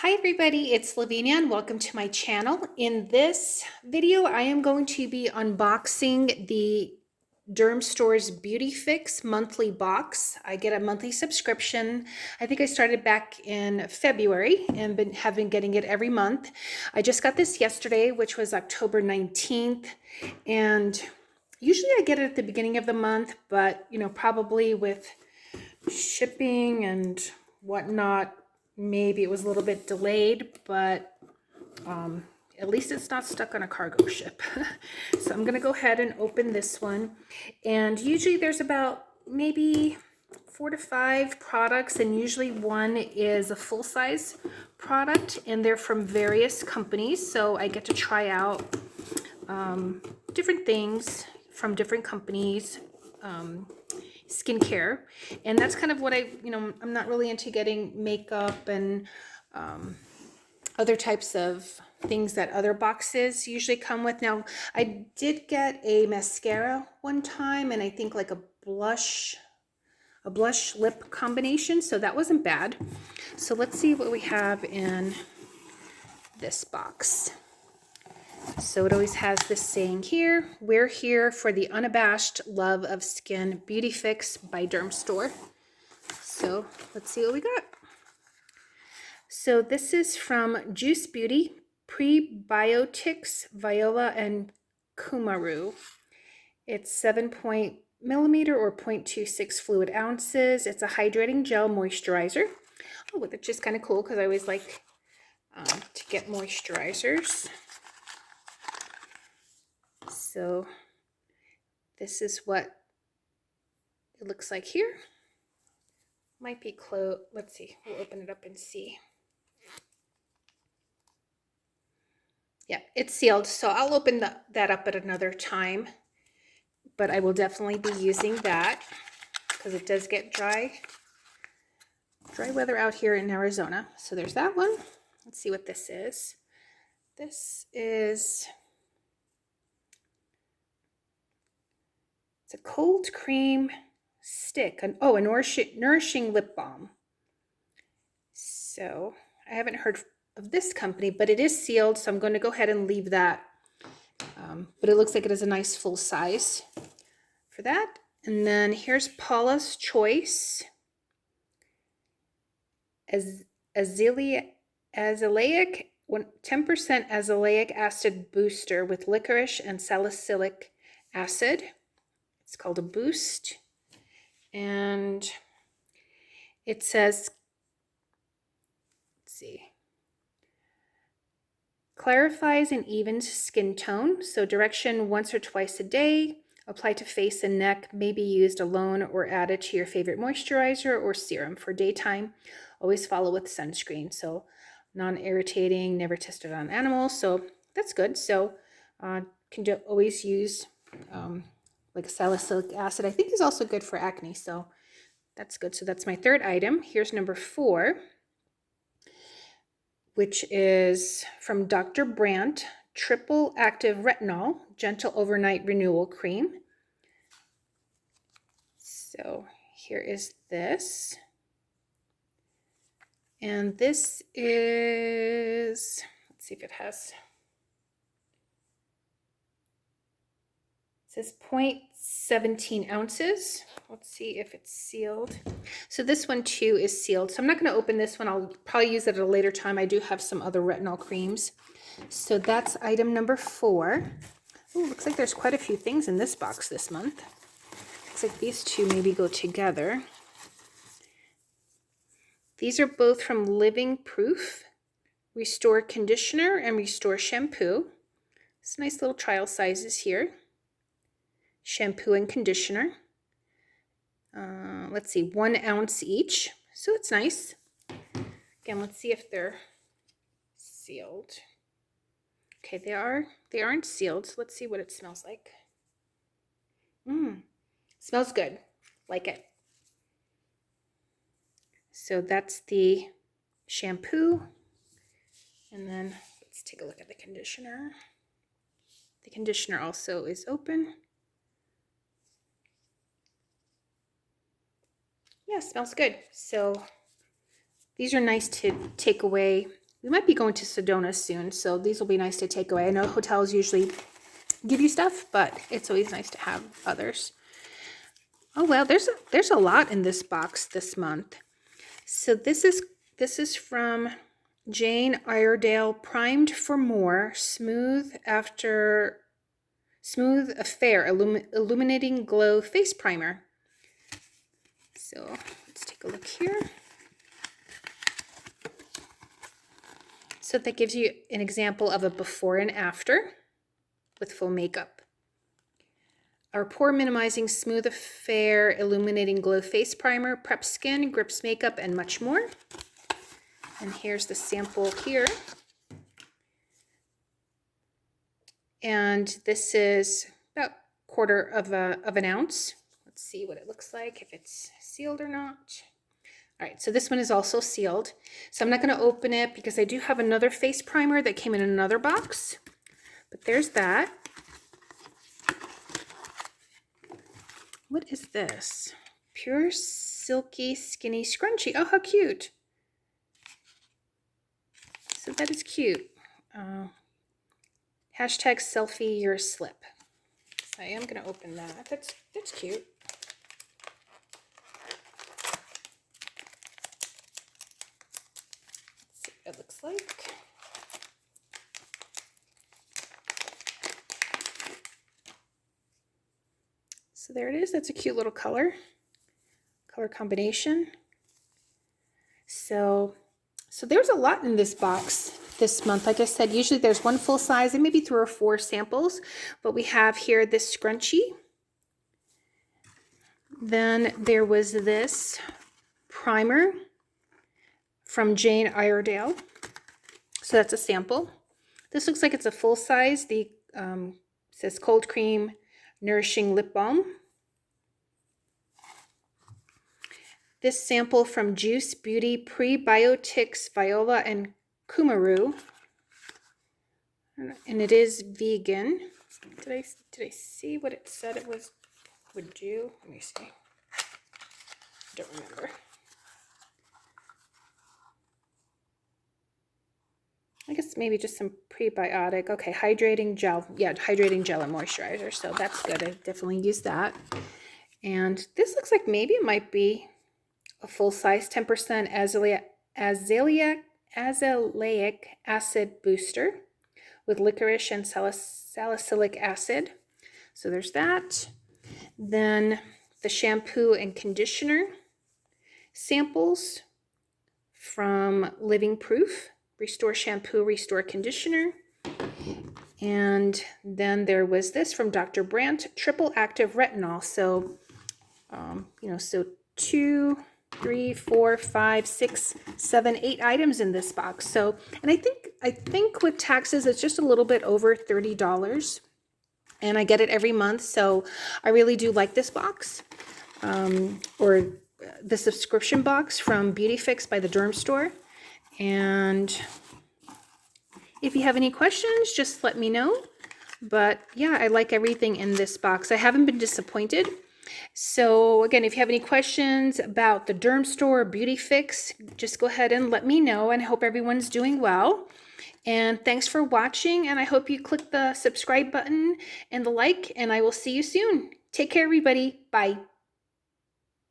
Hi everybody, it's Lavinia and welcome to my channel. In this video, I am going to be unboxing the Dermstore's Beautyfix monthly box. I get a monthly subscription. I think I started back in February and have been getting it every month. I just got this yesterday, which was October 19th, and usually I get it at the beginning of the month, but probably with shipping and whatnot, maybe it was a little bit delayed, but at least it's not stuck on a cargo ship. So I'm going to go ahead and open this one. And usually there's about maybe 4 to 5 products, and usually one is a full-size product, and they're from various companies. So I get to try out different things from different companies. Skincare, and that's kind of what I'm not really into getting makeup and other types of things that other boxes usually come with. Now, I did get a mascara one time, and I think like a blush lip combination, so that wasn't bad. So let's see what we have in this box. So it always has this saying here, we're here for the unabashed love of skin. Beautyfix by Dermstore. So let's see what we got. So this is from Juice Beauty, Prebiotics, Viola, and Kumaru. It's 7 millimeter or 0.26 fluid ounces. It's a hydrating gel moisturizer. Oh, which is kind of cool because I always like to get moisturizers. So this is what it looks like here. Might be closed. Let's see. We'll open it up and see. Yeah, it's sealed, so I'll open that up at another time. But I will definitely be using that because it does get dry weather out here in Arizona. So there's that one. Let's see what this is. This is... it's a cold cream stick. A nourishing lip balm. So I haven't heard of this company, but it is sealed, so I'm going to go ahead and leave that. But it looks like it is a nice full size for that. And then here's Paula's Choice azelaic 10% azelaic acid booster with licorice and salicylic acid. It's called a boost, and it says, let's see, clarifies and evens skin tone. So direction: once or twice a day. Apply to face and neck. May be used alone or added to your favorite moisturizer or serum. For daytime, always follow with sunscreen. So non-irritating, never tested on animals. So that's good. So can always use like salicylic acid. I think is also good for acne. So that's good. So that's my third item. Here's number 4, which is from Dr. Brandt, Triple Active Retinol Gentle Overnight Renewal Cream. So here is this. And this is, let's see if it has, it says 0.17 ounces. Let's see if it's sealed. So this one too is sealed. So I'm not going to open this one. I'll probably use it at a later time. I do have some other retinol creams. So that's item number 4. Oh, looks like there's quite a few things in this box this month. Looks like these two maybe go together. These are both from Living Proof, Restore Conditioner and Restore Shampoo. It's nice little trial sizes here. Shampoo and conditioner. Let's see, 1 ounce each. So it's nice. Again, let's see if they're sealed. Okay, they aren't sealed. So let's see what it smells like. Smells good. Like it. So that's the shampoo. And then let's take a look at the conditioner. The conditioner also is open. Yeah, smells good. So these are nice to take away We might be going to Sedona soon, so these will be nice to take away. I know hotels usually give you stuff, but it's always nice to have others. Oh well, there's a lot in this box this month. So this is from Jane Iredale, Primed for More, Smooth Affair Illuminating Glow Face Primer. So let's take a look here. So that gives you an example of a before and after with full makeup. Our Pore Minimizing Smooth Affair Illuminating Glow Face Primer, preps skin, grips makeup, and much more. And here's the sample here. And this is about 1/4 of an ounce. Let's see what it looks like, if it's sealed or not. All right, so this one is also sealed. So I'm not going to open it because I do have another face primer that came in another box. But there's that. What is this? Pure Silky Skinny Scrunchie. Oh, how cute. So that is cute. Hashtag selfie your slip. So I am going to open that. That's cute. Let's see what it looks like. So there it is. That's a cute little color combination. So there's a lot in this box this month. Like I said, usually there's one full size and maybe 3 or 4 samples, but we have here this scrunchie. Then there was this primer from Jane Iredale. So that's a sample. This looks like it's a full size. The says Cold Cream Nourishing Lip Balm. This sample from Juice Beauty Prebiotics Viola and Kumaru, and it is vegan. Did I see what it said it would do? Let me see. I don't remember. I guess maybe just some prebiotic. Okay, hydrating gel. Yeah, hydrating gel and moisturizer. So that's good. I definitely use that. And this looks like maybe it might be a full size 10% azelaic acid booster with licorice and salicylic acid. So there's that. Then the shampoo and conditioner samples from Living Proof, Restore Shampoo, Restore Conditioner. And then there was this from Dr. Brandt, Triple Active Retinol. So, so 2, 3, 4, 5, 6, 7, 8 items in this box. So, and I think with taxes, it's just a little bit over $30. And I get it every month. So I really do like this box, or the subscription box from Beautyfix by the Dermstore. And if you have any questions, just let me know. But yeah, I like everything in this box. I haven't been disappointed. So again, if you have any questions about the Dermstore Beautyfix, just go ahead and let me know, and I hope everyone's doing well. And thanks for watching, and I hope you click the subscribe button and the like, and I will see you soon. Take care, everybody. Bye.